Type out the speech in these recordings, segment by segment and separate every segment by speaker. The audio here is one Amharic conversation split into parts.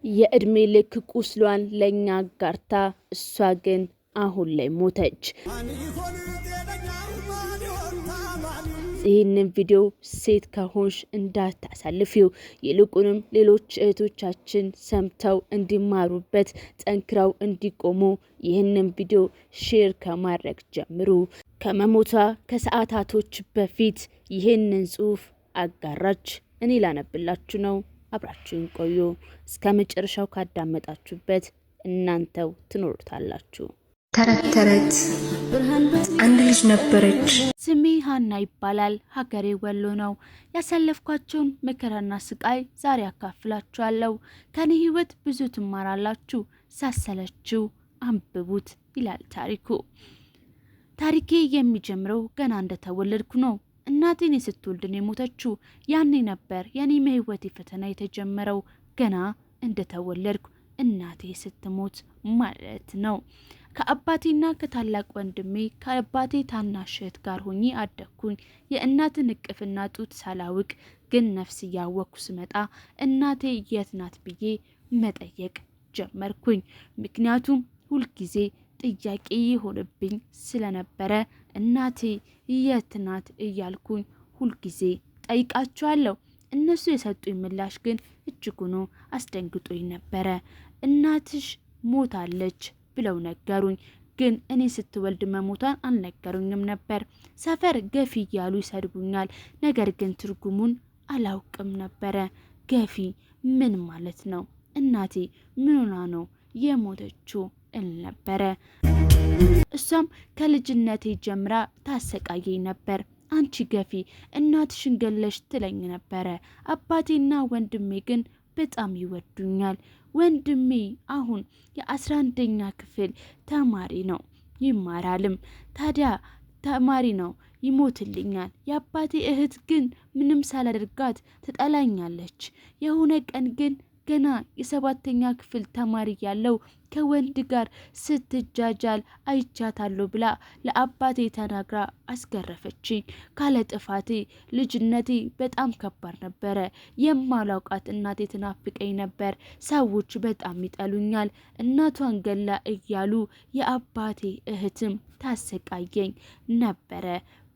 Speaker 1: የእድሜ ልክ ቁስሏን ለኛ ጋርታ እሷ ግን አሁን ላይ ሞተች። ይህንን ቪዲዮ ሴት ከሆንሽ እንዳታሳልፊው፣ ይልቁንም ሌሎች እህቶቻችን ሰምተው እንዲማሩበት ጠንክረው እንዲቆሙ ይህንን ቪዲዮ ሼር ከማድረግ ጀምሩ። ከመሞቷ ከሰዓታቶች በፊት ይህንን ጽሑፍ አጋራች። እኔ ላነብላችሁ ነው። አብራችሁን ቆዩ። እስከ መጨረሻው ካዳመጣችሁበት እናንተው ትኖሩታላችሁ።
Speaker 2: ተረት ተረት አንድ ልጅ ነበረች።
Speaker 3: ስሜ ሀና ይባላል። ሀገሬ ወሎ ነው። ያሳለፍኳቸውን መከራና ስቃይ ዛሬ አካፍላችኋለሁ። ከኔ ህይወት ብዙ ትማራላችሁ። ሳሰለችው አንብቡት ይላል ታሪኩ። ታሪኬ የሚጀምረው ገና እንደተወለድኩ ነው። እናቴን ስትወልድን የሞተችው ያኔ ነበር የኔ ህይወቴ ፈተና የተጀመረው። ገና እንደተወለድኩ እናቴ ስትሞት ማለት ነው። ከአባቴና ከታላቅ ወንድሜ ከአባቴ ታናሽ እህት ጋር ሆኜ አደግኩኝ። የእናትን እቅፍና ጡት ሳላውቅ ግን ነፍስ እያወቅኩ ስመጣ እናቴ የት ናት ብዬ መጠየቅ ጀመርኩኝ። ምክንያቱም ሁልጊዜ ጥያቄ ይሆንብኝ ስለነበረ እናቴ የት ናት እያልኩኝ ሁልጊዜ ጠይቃቸዋለሁ። እነሱ የሰጡኝ ምላሽ ግን እጅጉኑ አስደንግጦኝ ነበረ። እናትሽ ሞታለች ብለው ነገሩኝ። ግን እኔ ስትወልድ መሞቷን አልነገሩኝም ነበር። ሰፈር ገፊ እያሉ ይሰድቡኛል። ነገር ግን ትርጉሙን አላውቅም ነበረ። ገፊ ምን ማለት ነው? እናቴ ምን ሆና ነው የሞተችው እል ነበረ። እሷም ከልጅነቴ ጀምራ ታሰቃየኝ ነበር። አንቺ ገፊ እናትሽን ገለሽ ትለኝ ነበረ። አባቴና ወንድሜ ግን በጣም ይወዱኛል። ወንድሜ አሁን የ11ኛ ክፍል ተማሪ ነው፣ ይማራልም። ታዲያ ተማሪ ነው፣ ይሞትልኛል። የአባቴ እህት ግን ምንም ሳላደርጋት ትጠላኛለች። የሆነ ቀን ግን ገና የ7ኛ ክፍል ተማሪ ያለው ከወንድ ጋር ስትጃጃል አይቻታለሁ ብላ ለአባቴ ተናግራ አስገረፈችኝ። ካለ ጥፋቴ ልጅነቴ በጣም ከባድ ነበረ። የማላውቃት እናቴ ትናፍቀኝ ነበር። ሰዎች በጣም ይጠሉኛል። እናቷን ገላ እያሉ የአባቴ እህትም ታሰቃየኝ ነበረ።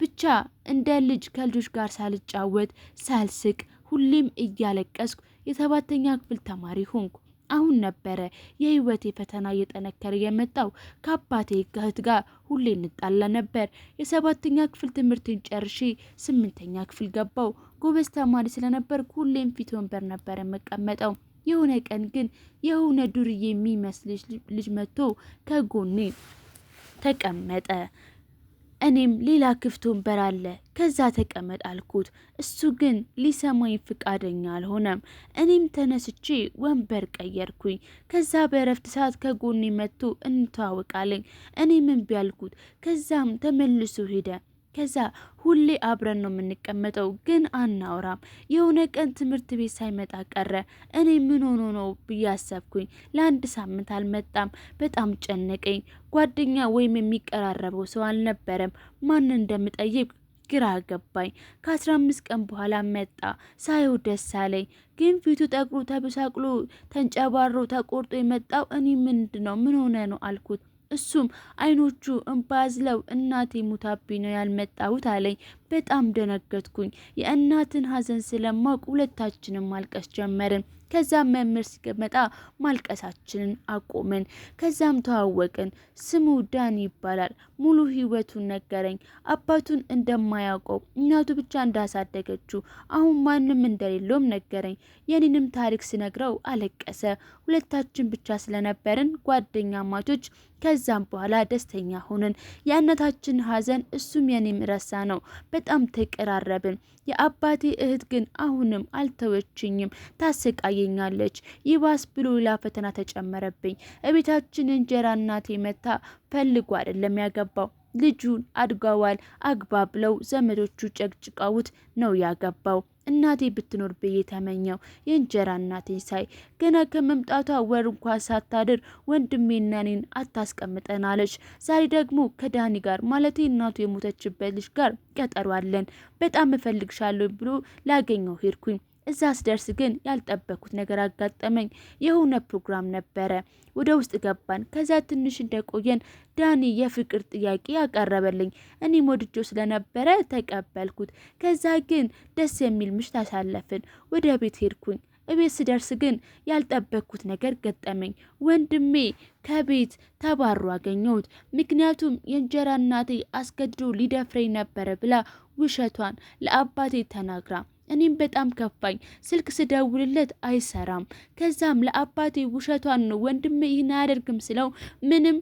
Speaker 3: ብቻ እንደ ልጅ ከልጆች ጋር ሳልጫወት ሳልስቅ ሁሌም እያለቀስኩ የ7ኛ ክፍል ተማሪ ሆንኩ። አሁን ነበረ የህይወቴ ፈተና እየጠነከረ የመጣው። ከአባቴ እህት ጋር ሁሌ እንጣላ ነበር። የ7ኛ ክፍል ትምህርትን ጨርሼ 8ኛ ክፍል ገባው። ጎበዝ ተማሪ ስለነበር ሁሌም ፊት ወንበር ነበር የምቀመጠው። የሆነ ቀን ግን የሆነ ዱርዬ የሚመስል ልጅ መጥቶ ከጎኔ ተቀመጠ። እኔም ሌላ ክፍት ወንበር አለ ከዛ ተቀመጥ አልኩት። እሱ ግን ሊሰማኝ ፍቃደኛ አልሆነም። እኔም ተነስቼ ወንበር ቀየርኩኝ። ከዛ በእረፍት ሰዓት ከጎኔ መጥቶ እንተዋወቃለኝ። እኔም እምቢ አልኩት። ከዛም ተመልሶ ሄደ። ከዛ ሁሌ አብረን ነው የምንቀመጠው ግን አናወራም። የሆነ ቀን ትምህርት ቤት ሳይመጣ ቀረ። እኔ ምን ሆኖ ነው ብዬ አሰብኩኝ። ለአንድ ሳምንት አልመጣም። በጣም ጨነቀኝ። ጓደኛ ወይም የሚቀራረበው ሰው አልነበረም። ማን እንደምጠይቅ ግራ ገባኝ። ከ15 ቀን በኋላ መጣ። ሳየው ደስ አለኝ። ግን ፊቱ ጠቁሮ ተበሳቅሎ ተንጨባሮ ተቆርጦ የመጣው እኔ ምንድነው ምን ሆነ ነው አልኩት። እሱም አይኖቹ እንባዝለው እናቴ ሙታብኝ ነው ያልመጣሁት አለኝ። በጣም ደነገጥኩኝ። የእናትን ሀዘን ስለማውቅ ሁለታችንም ማልቀስ ጀመርን። ከዛም መምህር ሲመጣ ማልቀሳችንን አቆምን። ከዛም ተዋወቅን። ስሙ ዳኒ ይባላል። ሙሉ ህይወቱን ነገረኝ። አባቱን እንደማያውቀው እናቱ ብቻ እንዳሳደገችው አሁን ማንም እንደሌለውም ነገረኝ። የኔንም ታሪክ ስነግረው አለቀሰ። ሁለታችን ብቻ ስለነበርን ጓደኛ ማቾች። ከዛም በኋላ ደስተኛ ሆነን የእናታችን ሀዘን እሱም የኔም ረሳ ነው። በጣም ተቀራረብን። የአባቴ እህት ግን አሁንም አልተወችኝም፣ ታሰቃየኛለች። ይባስ ብሎ ሌላ ፈተና ተጨመረብኝ። እቤታችን እንጀራ እናቴ መታ ፈልጎ አይደለም ያገባው። ልጁን አድጋዋል አግባ ብለው ዘመዶቹ ጨቅጭቃውት ነው ያገባው። እናቴ ብትኖር ብዬ ተመኘው። የእንጀራ እናቴ ሳይ ገና ከመምጣቷ ወር እንኳን ሳታድር ወንድሜና እኔን አታስቀምጠናለች። ዛሬ ደግሞ ከዳኒ ጋር ማለቴ እናቱ የሞተችበት ልጅ ጋር ቀጠሮ አለን። በጣም እፈልግሻለሁ ብሎ ላገኘው ሄድኩኝ። እዛ ስደርስ ግን ያልጠበኩት ነገር አጋጠመኝ። የሆነ ፕሮግራም ነበረ። ወደ ውስጥ ገባን። ከዛ ትንሽ እንደቆየን ዳኒ የፍቅር ጥያቄ ያቀረበልኝ። እኔም ወድጆ ስለነበረ ተቀበልኩት። ከዛ ግን ደስ የሚል ምሽት አሳለፍን። ወደ ቤት ሄድኩኝ። እቤት ስደርስ ግን ያልጠበቅኩት ነገር ገጠመኝ። ወንድሜ ከቤት ተባሮ አገኘሁት። ምክንያቱም የእንጀራ እናቴ አስገድዶ ሊደፍረኝ ነበረ ብላ ውሸቷን ለአባቴ ተናግራ፣ እኔም በጣም ከፋኝ። ስልክ ስደውልለት አይሰራም። ከዛም ለአባቴ ውሸቷን ነው ወንድሜ ይህን አያደርግም ስለው ምንም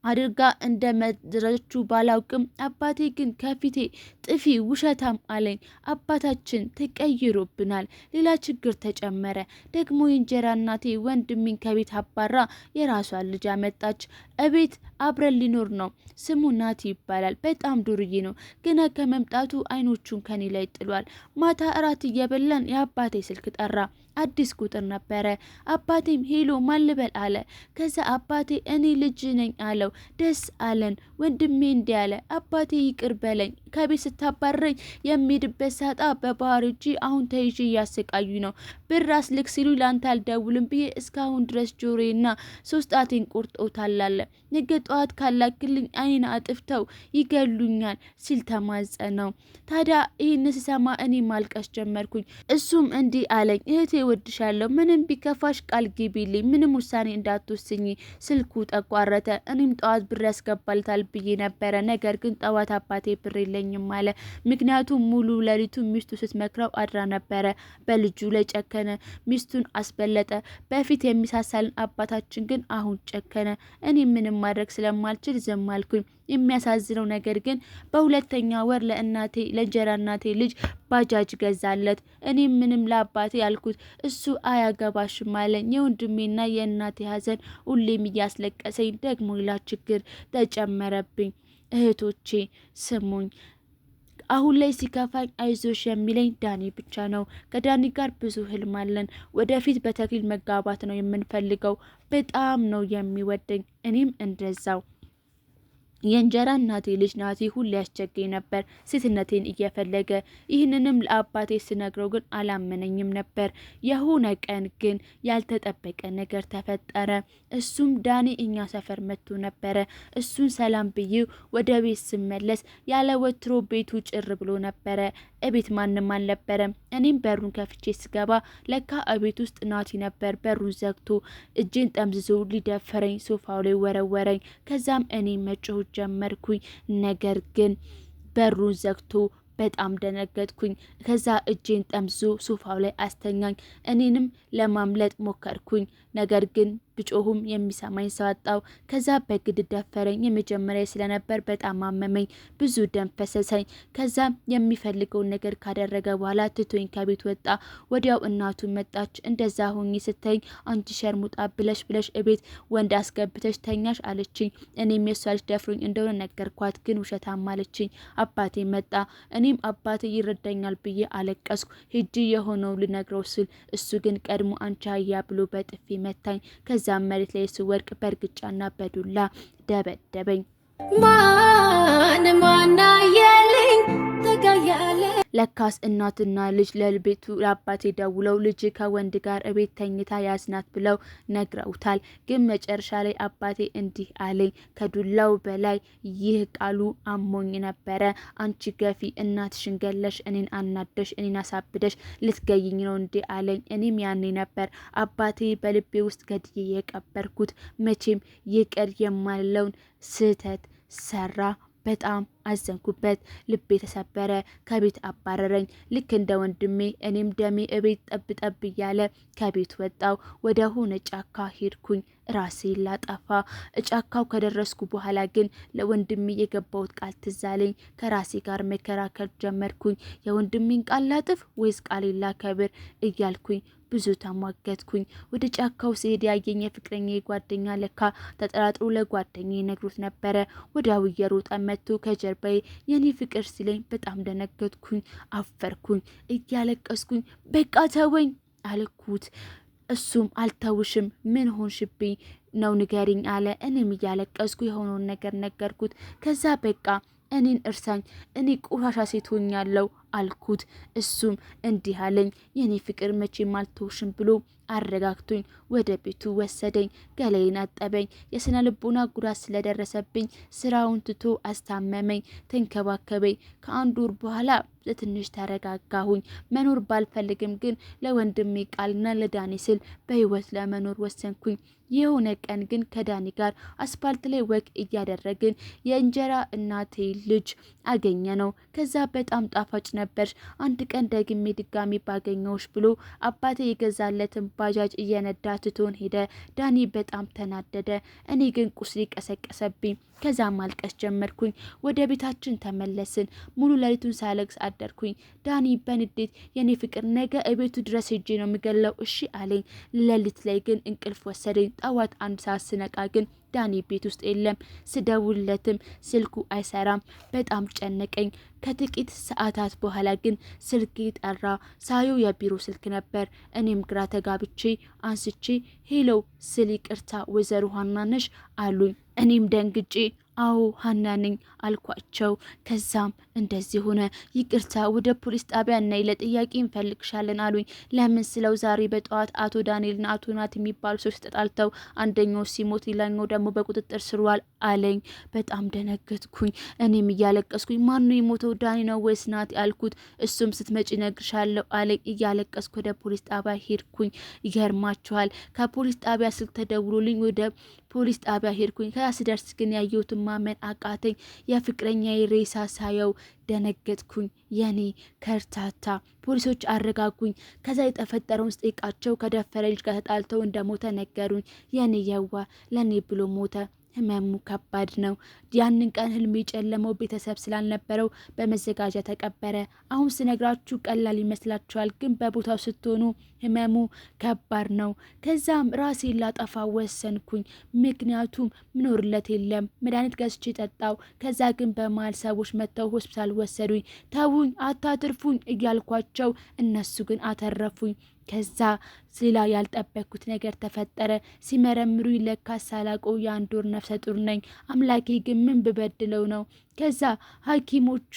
Speaker 3: አድርጋ እንደመድረችው ባላውቅም አባቴ ግን ከፊቴ ጥፊ ውሸታም አለኝ። አባታችን ተቀይሮብናል። ሌላ ችግር ተጨመረ። ደግሞ የእንጀራ እናቴ ወንድሜን ከቤት አባራ የራሷን ልጅ አመጣች። እቤት አብረን ሊኖር ነው። ስሙ ናቲ ይባላል። በጣም ዱርዬ ነው። ገና ከመምጣቱ አይኖቹን ከኔ ላይ ጥሏል። ማታ እራት እየበላን የአባቴ ስልክ ጠራ። አዲስ ቁጥር ነበረ። አባቴም ሄሎ ማልበል አለ። ከዛ አባቴ እኔ ልጅ ነኝ አለው። ደስ አለን። ወንድሜ እንዲህ አለ፣ አባቴ ይቅር በለኝ፣ ከቤት ስታባረኝ የሚሄድበት ሳጣ በባህር እጂ አሁን ተይዤ እያሰቃዩ ነው። ብር አስልክ ሲሉ ላንተ አልደውልም ብዬ እስካሁን ድረስ ጆሮዬና 3 ጣቴን ቆርጦታል አለ። ነገ ጠዋት ካላክልኝ አይን አጥፍተው ይገሉኛል ሲል ተማጸነው። ታዲያ ይህን ስሰማ እኔ ማልቀስ ጀመርኩኝ። እሱም እንዲህ አለኝ፣ እህቴ ወድሻለሁ፣ ምንም ቢከፋሽ ቃል ግቢልኝ፣ ምንም ውሳኔ እንዳትወስኝ። ስልኩ ተቋረጠ። እኔም ጠዋት ብር ያስገባልታል ብዬ ነበረ። ነገር ግን ጠዋት አባቴ ብር የለኝም አለ። ምክንያቱም ሙሉ ሌሊቱ ሚስቱ ስትመክረው አድራ ነበረ። በልጁ ላይ ጨከነ። ሚስቱን አስበለጠ። በፊት የሚሳሳልን አባታችን ግን አሁን ጨከነ። እኔ ምንም ማድረግ ስለማልችል ዝም አልኩኝ። የሚያሳዝነው ነገር ግን በሁለተኛ ወር ለእንጀራ እናቴ ልጅ ባጃጅ ገዛለት። እኔ ምንም ለአባቴ ያልኩት፣ እሱ አያገባሽም አለኝ። የወንድሜና የእናቴ ሀዘን ሁሌም እያስለቀሰኝ ደግሞ ሌላ ችግር ተጨመረብኝ። እህቶቼ ስሙኝ፣ አሁን ላይ ሲከፋኝ አይዞሽ የሚለኝ ዳኒ ብቻ ነው። ከዳኒ ጋር ብዙ ህልም አለን። ወደፊት በተክሊል መጋባት ነው የምንፈልገው። በጣም ነው የሚወደኝ፣ እኔም እንደዛው። የእንጀራ እናቴ ልጅ ናቲ ሁሌ ያስቸገኝ ነበር፣ ሴትነቴን እየፈለገ። ይህንንም ለአባቴ ስነግረው ግን አላመነኝም ነበር። የሆነ ቀን ግን ያልተጠበቀ ነገር ተፈጠረ። እሱም ዳኒ እኛ ሰፈር መጥቶ ነበረ። እሱን ሰላም ብዬ ወደ ቤት ስመለስ ያለ ወትሮ ቤቱ ጭር ብሎ ነበረ። እቤት ማንም አልነበረም። እኔም በሩን ከፍቼ ስገባ ለካ እቤት ውስጥ ናቲ ነበር። በሩን ዘግቶ እጄን ጠምዝዞ ሊደፈረኝ ሶፋው ላይ ወረወረኝ። ከዛም እኔ መጮህ ጀመርኩኝ። ነገር ግን በሩን ዘግቶ በጣም ደነገጥኩኝ። ከዛ እጄን ጠምዞ ሶፋው ላይ አስተኛኝ። እኔንም ለማምለጥ ሞከርኩኝ። ነገር ግን ብጮሁም የሚሰማኝ ሰው አጣው። ከዛ በግድ ደፈረኝ። የመጀመሪያ ስለነበር በጣም አመመኝ። ብዙ ደም ፈሰሰኝ። ከዛ የሚፈልገውን ነገር ካደረገ በኋላ ትቶኝ ከቤት ወጣ። ወዲያው እናቱ መጣች። እንደዛ ሆኜ ስተኝ አንቺ ሸርሙጣ ብለሽ እቤት ወንድ አስገብተሽ ተኛሽ አለችኝ። እኔም የሷ ልጅ ደፍሮኝ እንደሆነ ነገርኳት፣ ግን ውሸታም አለችኝ። አባቴ መጣ። እኔም አባቴ ይረዳኛል ብዬ አለቀስኩ። ሂጂ የሆነው ልነግረው ስል እሱ ግን ቀድሞ አንቺ አህያ ብሎ በጥፊ መታኝ። ከዛም መሬት ላይ ስወድቅ በእርግጫና በዱላ ደበደበኝ። ማና የለኝ ተጋያለ። ለካስ እናትና ልጅ ለቤቱ ለአባቴ ደውለው ልጅ ከወንድ ጋር እቤት ተኝታ ያዝናት ብለው ነግረውታል። ግን መጨረሻ ላይ አባቴ እንዲህ አለኝ፣ ከዱላው በላይ ይህ ቃሉ አሞኝ ነበረ። አንቺ ገፊ፣ እናትሽን ገለሽ እኔን አናደሽ እኔን አሳብደሽ ልትገይኝ ነው እንዲህ አለኝ። እኔም ያኔ ነበር አባቴ በልቤ ውስጥ ገድዬ የቀበርኩት። መቼም ይቅር የማለውን ስህተት ሰራ። በጣም አዘንኩበት። ልቤ ተሰበረ። ከቤት አባረረኝ ልክ እንደ ወንድሜ። እኔም ደሜ እቤት ጠብ ጠብ እያለ ከቤት ወጣው። ወደ ሆነ ጫካ ሄድኩኝ ራሴን ላጠፋ። ጫካው ከደረስኩ በኋላ ግን ለወንድሜ የገባሁት ቃል ትዝ አለኝ። ከራሴ ጋር መከራከር ጀመርኩኝ። የወንድሜን ቃል ላጥፍ ወይስ ቃሌን ላከብር እያልኩኝ ብዙ ተሟገትኩኝ። ወደ ጫካው ሲሄድ ያየኝ የፍቅረኛ ጓደኛ ለካ ተጠራጥሮ ለጓደኛ ነግሮት ነበረ። ወዲያው እየሮጠ መጥቶ ከጀርባዬ የኔ ፍቅር ሲለኝ በጣም ደነገጥኩኝ፣ አፈርኩኝ። እያለቀስኩኝ በቃ ተወኝ አልኩት። እሱም አልተውሽም፣ ምን ሆንሽብኝ ነው ንገሪኝ አለ። እኔም እያለቀስኩ የሆነውን ነገር ነገርኩት። ከዛ በቃ እኔን እርሳኝ፣ እኔ ቆሻሻ ሴት ሆኛለሁ አልኩት። እሱም እንዲህ አለኝ፣ የኔ ፍቅር መቼም አልተውሽም ብሎ አረጋግቶኝ ወደ ቤቱ ወሰደኝ። ገላዬን አጠበኝ። የስነ ልቦና ጉዳት ስለደረሰብኝ ስራውን ትቶ አስታመመኝ፣ ተንከባከበኝ። ከአንድ ወር በኋላ ለትንሽ ተረጋጋሁኝ። መኖር ባልፈልግም ግን ለወንድሜ ቃልና ለዳኒ ስል በህይወት ለመኖር ወሰንኩኝ። የሆነ ቀን ግን ከዳኒ ጋር አስፓልት ላይ ወክ እያደረግን የእንጀራ እናቴ ልጅ አገኘ ነው። ከዛ በጣም ጣፋጭ ነበር። አንድ ቀን ደግሜ ድጋሚ ባገኘውሽ ብሎ አባቴ የገዛለትን ባጃጅ እየነዳ ትቶን ሄደ። ዳኒ በጣም ተናደደ። እኔ ግን ቁስሌ ቀሰቀሰብኝ። ከዛ ማልቀስ ጀመርኩኝ። ወደ ቤታችን ተመለስን። ሙሉ ሌሊቱን ሳለቅስ አደርኩኝ። ዳኒ በንዴት የኔ ፍቅር ነገ እቤቱ ድረስ ሄጄ ነው የሚገለው እሺ አለኝ። ሌሊት ላይ ግን እንቅልፍ ወሰደኝ። ጠዋት 1 ሰዓት ስነቃ ግን ዳኒ ቤት ውስጥ የለም። ስደውልለትም ስልኩ አይሰራም። በጣም ጨነቀኝ። ከጥቂት ሰዓታት በኋላ ግን ስልክ ጠራ። ሳየው የቢሮ ስልክ ነበር። እኔም ግራ ተጋብቼ አንስቼ ሄሎ ስል ይቅርታ ወይዘሮ ሀና ነሽ አሉኝ። እኔም ደንግጬ አዎ ሀና ነኝ አልኳቸው። ከዛም እንደዚህ ሆነ። ይቅርታ ወደ ፖሊስ ጣቢያ ነይ፣ ለጥያቄ እንፈልግሻለን አሉኝ። ለምን ስለው ዛሬ በጠዋት አቶ ዳንኤልና አቶ ናት የሚባሉ ሰዎች ተጣልተው አንደኛው ሲሞት ሌላኛው ደግሞ በቁጥጥር ስር ዋል አለኝ። በጣም ደነገጥኩኝ። እኔም እያለቀስኩኝ ማነው የሞተው ዳኒ ነው ወይስ ናት ያልኩት። እሱም ስትመጪ ነግርሻለሁ አለኝ። እያለቀስኩ ወደ ፖሊስ ጣቢያ ሄድኩኝ። ይገርማችኋል ከፖሊስ ጣቢያ ስልክ ተደውሎልኝ ወደ ፖሊስ ጣቢያ ሄድኩኝ። ከዛ ስደርስ ግን ያየሁትን ማመን አቃተኝ። የፍቅረኛዬ ሬሳ ሳየው ደነገጥኩኝ። የኔ ከርታታ ፖሊሶች አረጋጉኝ። ከዛ የተፈጠረውን ስጠይቃቸው ከደፈረ ልጅ ጋር ተጣልተው እንደሞተ ነገሩኝ። የኔ የዋ ለኔ ብሎ ሞተ። ህመሙ ከባድ ነው። ያንን ቀን ህልሜ የጨለመው ቤተሰብ ስላልነበረው በመዘጋጃ ተቀበረ። አሁን ስነግራችሁ ቀላል ይመስላችኋል፣ ግን በቦታው ስትሆኑ ህመሙ ከባድ ነው። ከዛም ራሴን ላጠፋ ወሰንኩኝ። ምክንያቱም ምኖርለት የለም። መድኃኒት ገዝቼ ጠጣው። ከዛ ግን በመሀል ሰዎች መጥተው ሆስፒታል ወሰዱኝ። ተውኝ፣ አታትርፉኝ እያልኳቸው እነሱ ግን አተረፉኝ። ከዛ ሌላ ያልጠበቅኩት ነገር ተፈጠረ። ሲመረምሩ ለካ ሳላውቀው የ1 ወር ነፍሰ ጡር ነኝ። አምላኬ ግን ምን ብበድለው ነው? ከዛ ሐኪሞቹ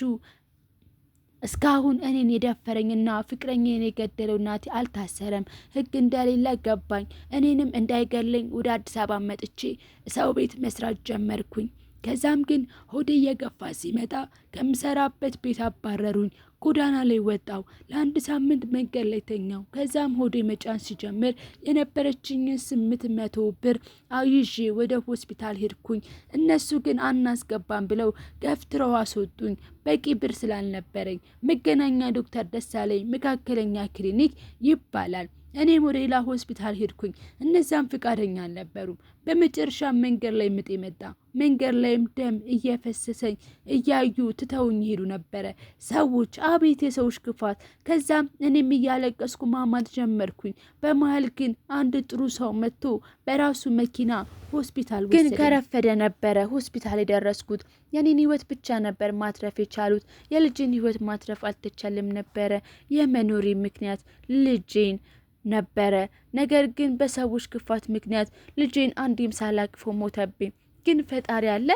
Speaker 3: እስካሁን እኔን የደፈረኝና ፍቅረኛዬን የገደለው ናቲ አልታሰረም። ህግ እንደሌለ ገባኝ። እኔንም እንዳይገለኝ ወደ አዲስ አበባ መጥቼ ሰው ቤት መስራት ጀመርኩኝ። ከዛም ግን ሆዴ እየገፋ ሲመጣ ከምሰራበት ቤት አባረሩኝ። ጎዳና ላይ ወጣው። ለ1 ሳምንት መንገድ ላይ ተኛው። ከዛም ሆዴ መጫን ሲጀምር የነበረችኝን 800 ብር አይዤ ወደ ሆስፒታል ሄድኩኝ። እነሱ ግን አናስገባም ብለው ገፍትረው አስወጡኝ። በቂ ብር ስላልነበረኝ መገናኛ ዶክተር ደሳለኝ መካከለኛ ክሊኒክ ይባላል። እኔም ወደ ሌላ ሆስፒታል ሄድኩኝ። እነዛም ፍቃደኛ አልነበሩም። በመጨረሻ መንገድ ላይ ምጥ መጣ። መንገድ ላይም ደም እየፈሰሰኝ እያዩ ትተውኝ ሄዱ ነበረ ሰዎች። አቤት የሰዎች ክፋት! ከዛም እኔም እያለቀስኩ ማማት ጀመርኩኝ። በመሀል ግን አንድ ጥሩ ሰው መጥቶ በራሱ መኪና ሆስፒታል ወሰደኝ። ግን ከረፈደ ነበረ ሆስፒታል የደረስኩት። የኔን ህይወት ብቻ ነበር ማትረፍ የቻሉት። የልጄን ህይወት ማትረፍ አልተቻለም ነበረ። የመኖሪ ምክንያት ልጄን ነበረ። ነገር ግን በሰዎች ክፋት ምክንያት ልጄን አንዴም ሳላቅፎ ሞተብኝ። ግን ፈጣሪ አለ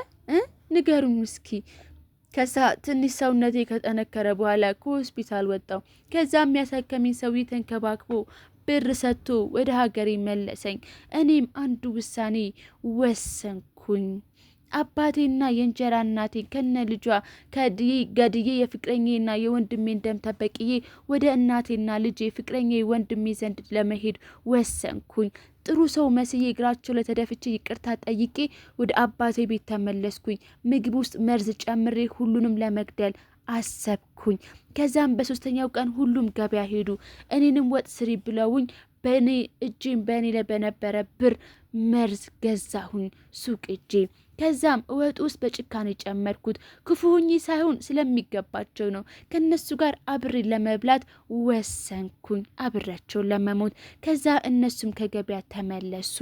Speaker 3: ንገሩኝ እስኪ። ከዛ ትንሽ ሰውነቴ ከጠነከረ በኋላ ከሆስፒታል ወጣው። ከዛ የሚያሳከመኝ ሰው ተንከባክቦ ብር ሰጥቶ ወደ ሀገሬ መለሰኝ። እኔም አንድ ውሳኔ ወሰንኩኝ። አባቴና የእንጀራ እናቴ ከነ ልጇ ገድዬ የፍቅረኛና የወንድሜን ደም ተበቅዬ ወደ እናቴና ልጄ ፍቅረኛ ወንድሜ ዘንድ ለመሄድ ወሰንኩኝ። ጥሩ ሰው መስዬ እግራቸው ለተደፍቼ ይቅርታ ጠይቄ ወደ አባቴ ቤት ተመለስኩኝ። ምግብ ውስጥ መርዝ ጨምሬ ሁሉንም ለመግደል አሰብኩኝ። ከዛም በሶስተኛው ቀን ሁሉም ገበያ ሄዱ። እኔንም ወጥ ስሪ ብለውኝ በእኔ ላይ በነበረ ብር መርዝ ገዛሁኝ ሱቅ እጄ። ከዛም ወጥ ውስጥ በጭካኔ ጨመርኩት። ክፉ ሆኜ ሳይሆን ስለሚገባቸው ነው። ከነሱ ጋር አብሬ ለመብላት ወሰንኩኝ፣ አብሬያቸውን ለመሞት። ከዛ እነሱም ከገበያ ተመለሱ።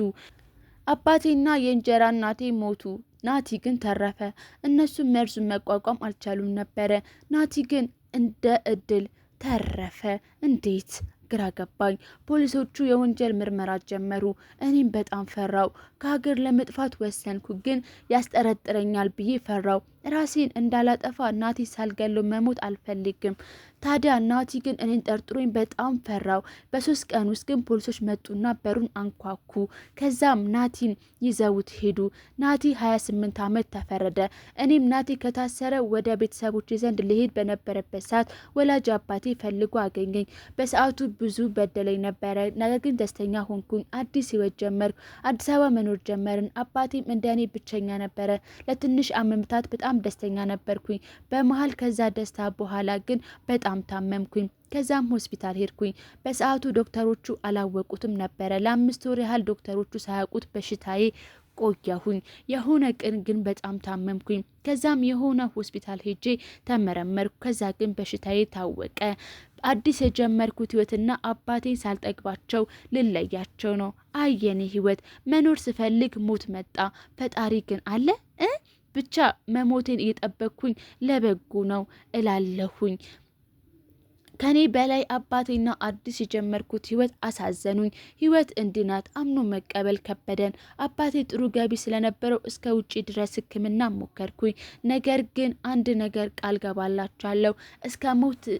Speaker 3: አባቴና የእንጀራ እናቴ ሞቱ። ናቲ ግን ተረፈ። እነሱም መርዙን መቋቋም አልቻሉም ነበረ። ናቲ ግን እንደ እድል ተረፈ። እንዴት? ግራ ገባኝ። ፖሊሶቹ የወንጀል ምርመራ ጀመሩ። እኔም በጣም ፈራው። ከሀገር ለመጥፋት ወሰንኩ። ግን ያስጠረጥረኛል ብዬ ፈራው። ራሴን እንዳላጠፋ ናቲ ሳልገለው መሞት አልፈልግም። ታዲያ ናቲ ግን እኔን ጠርጥሮኝ በጣም ፈራው። በ3 ቀን ውስጥ ግን ፖሊሶች መጡና በሩን አንኳኩ። ከዛም ናቲን ይዘውት ሄዱ። ናቲ 28 ዓመት ተፈረደ። እኔም ናቲ ከታሰረ ወደ ቤተሰቦች ዘንድ ልሄድ በነበረበት ሰዓት ወላጅ አባቴ ፈልጎ አገኘኝ። በሰዓቱ ብዙ በደለኝ ነበረ፣ ነገር ግን ደስተኛ ሆንኩኝ። አዲስ ህይወት ጀመርኩ። አዲስ አበባ መኖር ጀመርን። አባቴም እንደኔ ብቸኛ ነበረ። ለትንሽ አመምታት በጣም ደስተኛ ነበርኩኝ። በመሀል ከዛ ደስታ በኋላ ግን በጣም ታመምኩኝ። ከዛም ሆስፒታል ሄድኩኝ። በሰዓቱ ዶክተሮቹ አላወቁትም ነበረ። ለ5 ወር ያህል ዶክተሮቹ ሳያውቁት በሽታዬ ቆያሁኝ። የሆነ ቀን ግን በጣም ታመምኩኝ። ከዛም የሆነ ሆስፒታል ሄጄ ተመረመርኩ። ከዛ ግን በሽታዬ ታወቀ። አዲስ የጀመርኩት ህይወትና አባቴን ሳልጠግባቸው ልለያቸው ነው። አየኔ ህይወት መኖር ስፈልግ ሞት መጣ። ፈጣሪ ግን አለ ብቻ መሞቴን እየጠበቅኩኝ ለበጎ ነው እላለሁኝ። ከኔ በላይ አባቴና አዲስ የጀመርኩት ህይወት አሳዘኑኝ። ህይወት እንዲናት አምኖ መቀበል ከበደን። አባቴ ጥሩ ገቢ ስለነበረው እስከ ውጪ ድረስ ሕክምና ሞከርኩኝ። ነገር ግን አንድ ነገር ቃል ገባላችኋለሁ፣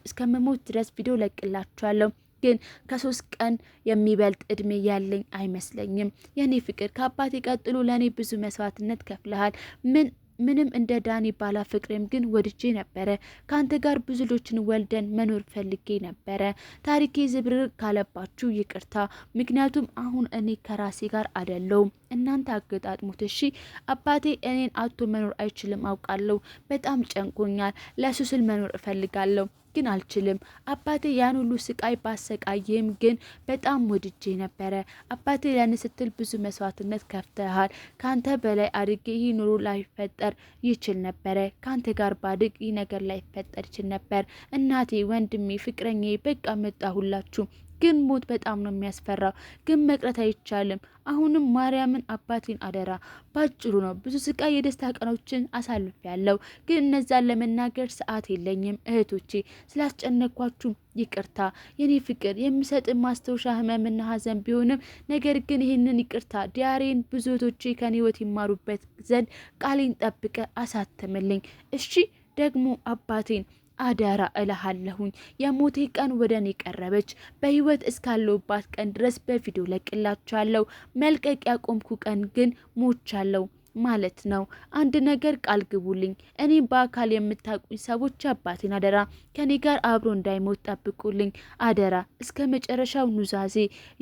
Speaker 3: እስከመሞት ድረስ ቪዲዮ ለቅላችኋለሁ። ግን ከ3 ቀን የሚበልጥ እድሜ ያለኝ አይመስለኝም። የኔ ፍቅር ከአባቴ ቀጥሎ ለኔ ብዙ መስዋዕትነት ከፍለሃል። ምንም እንደ ዳኒ ባላ ፍቅሬም ግን ወድጄ ነበረ። ካንተ ጋር ብዙ ልጆችን ወልደን መኖር ፈልጌ ነበረ። ታሪኬ ዝብርር ካለባችሁ ይቅርታ። ምክንያቱም አሁን እኔ ከራሴ ጋር አይደለሁም። እናንተ አገጣጥሙት እሺ። አባቴ እኔን አቶ መኖር አይችልም አውቃለሁ። በጣም ጨንቆኛል። ለሱ ስል መኖር እፈልጋለሁ ግን አልችልም። አባቴ ያን ሁሉ ስቃይ ባሰቃየም ግን በጣም ወድጄ ነበረ። አባቴ ለኔ ስትል ብዙ መስዋዕትነት ከፍተሃል። ካንተ በላይ አድጌ ይህ ኑሮ ላይፈጠር ይችል ነበረ። ካንተ ጋር ባድግ ይህ ነገር ላይፈጠር ይችል ነበር። እናቴ፣ ወንድሜ፣ ፍቅረኛዬ በቃ መጣሁላችሁ። ግን ሞት በጣም ነው የሚያስፈራው። ግን መቅረት አይቻልም። አሁንም ማርያምን አባቴን አደራ። ባጭሩ ነው ብዙ ስቃይ የደስታ ቀኖችን አሳልፍ ያለው ግን እነዛን ለመናገር ሰዓት የለኝም። እህቶቼ ስላስጨነኳችሁ ይቅርታ። የኔ ፍቅር የሚሰጥ ማስታወሻ ህመምና ሀዘን ቢሆንም ነገር ግን ይህንን ይቅርታ ዲያሬን ብዙ እህቶቼ ከኔ ህይወት ይማሩበት ዘንድ ቃሌን ጠብቀ አሳተምልኝ እሺ። ደግሞ አባቴን አደራ እልሃለሁኝ። የሞቴ ቀን ወደ እኔ ቀረበች። በህይወት እስካለሁባት ቀን ድረስ በቪዲዮ ለቅላችኋለሁ። መልቀቅ ያቆምኩ ቀን ግን ሞቻለሁ ማለት ነው። አንድ ነገር ቃል ግቡልኝ። እኔም በአካል የምታውቁኝ ሰዎች አባቴን አደራ ከኔ ጋር አብሮ እንዳይሞት ጠብቁልኝ አደራ። እስከ መጨረሻው ኑዛዜ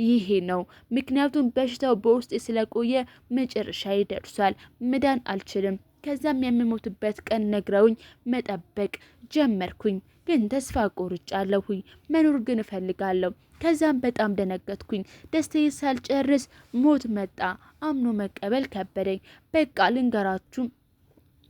Speaker 3: ይሄ ነው። ምክንያቱም በሽታው በውስጤ ስለቆየ መጨረሻ ይደርሷል። መዳን አልችልም። ከዛም የምሞትበት ቀን ነግረውኝ መጠበቅ ጀመርኩኝ። ግን ተስፋ ቆርጫለሁኝ። መኖር ግን እፈልጋለሁ። ከዛም በጣም ደነገጥኩኝ። ደስታዬ ሳልጨርስ ሞት መጣ። አምኖ መቀበል ከበደኝ። በቃ ልንገራችሁ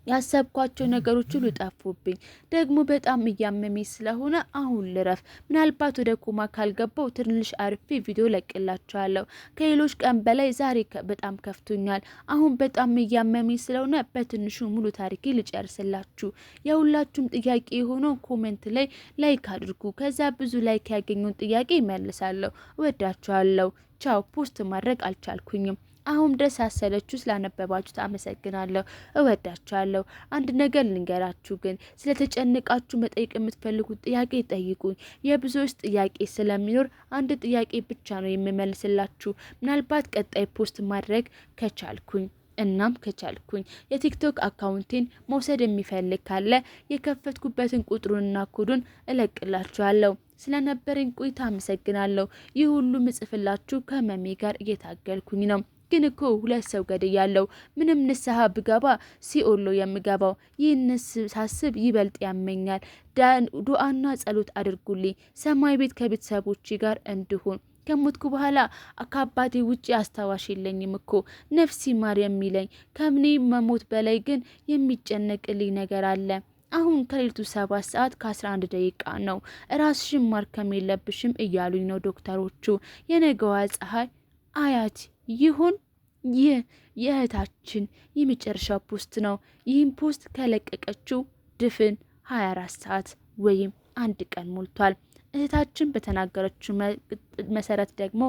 Speaker 3: ያሰብኳቸው ነገሮች ሁሉ ጠፉብኝ። ደግሞ በጣም እያመመኝ ስለሆነ አሁን ልረፍ። ምናልባት ወደ ኮማ ካልገባው ትንሽ አርፌ ቪዲዮ ለቅላችኋለሁ። ከሌሎች ቀን በላይ ዛሬ በጣም ከፍቶኛል። አሁን በጣም እያመመኝ ስለሆነ በትንሹ ሙሉ ታሪኬ ልጨርስላችሁ። የሁላችሁም ጥያቄ የሆነው ኮሜንት ላይ ላይክ አድርጉ። ከዛ ብዙ ላይክ ያገኘውን ጥያቄ ይመልሳለሁ። እወዳችኋለሁ። ቻው። ፖስት ማድረግ አልቻልኩኝም። አሁን ድረስ አሰለችሁ ስላነበባችሁ አመሰግናለሁ። እወዳችኋለሁ። አንድ ነገር ልንገራችሁ ግን ስለተጨነቃችሁ መጠየቅ የምትፈልጉት ጥያቄ ጠይቁኝ። የብዙዎች ጥያቄ ስለሚኖር አንድ ጥያቄ ብቻ ነው የምመልስላችሁ። ምናልባት ቀጣይ ፖስት ማድረግ ከቻልኩኝ የቲክቶክ አካውንቴን መውሰድ የሚፈልግ ካለ የከፈትኩበትን ቁጥሩንና ኮዱን እለቅላችኋለሁ። ስለነበረኝ ቆይታ አመሰግናለሁ። ይህ ሁሉ ምጽፍላችሁ ከመሜ ጋር እየታገልኩኝ ነው። ግን እኮ 2 ሰው ገድያለሁ። ምንም ንስሐ ብገባ ሲኦል ነው የምገባው። ይህን ሳስብ ይበልጥ ያመኛል። ዱአና ጸሎት አድርጉልኝ ሰማይ ቤት ከቤተሰቦቼ ጋር እንድሆን። ከሞትኩ በኋላ ከአባቴ ውጪ አስታዋሽ የለኝም እኮ ነፍሲ ማር የሚለኝ። ከምኔ መሞት በላይ ግን የሚጨነቅልኝ ነገር አለ። አሁን ከሌሊቱ 7 ሰዓት ከ11 ደቂቃ ነው። ራስሽን ማርከም የለብሽም እያሉኝ ነው ዶክተሮቹ። የነገዋ ፀሐይ አያት ይሁን። ይህ የእህታችን የመጨረሻ ፖስት ነው። ይህን ፖስት ከለቀቀችው ድፍን 24 ሰዓት ወይም 1 ቀን ሞልቷል። እህታችን በተናገረችው መሰረት ደግሞ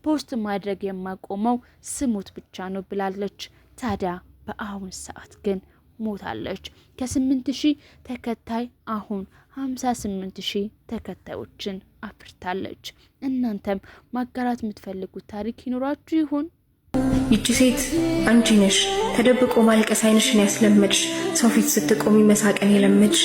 Speaker 3: ፖስት ማድረግ የማቆመው ስሙት ብቻ ነው ብላለች። ታዲያ በአሁን ሰዓት ግን ሞታለች። ከ8000 ተከታይ አሁን 58000 ተከታዮችን አፍርታለች። እናንተም ማጋራት የምትፈልጉት ታሪክ ይኖራችሁ ይሆን?
Speaker 2: ይቺ ሴት አንቺ ነሽ። ተደብቆ ማልቀስ ዓይንሽን ያስለመድሽ፣ ሰው ፊት ስትቆሚ መሳቅን የለመድሽ።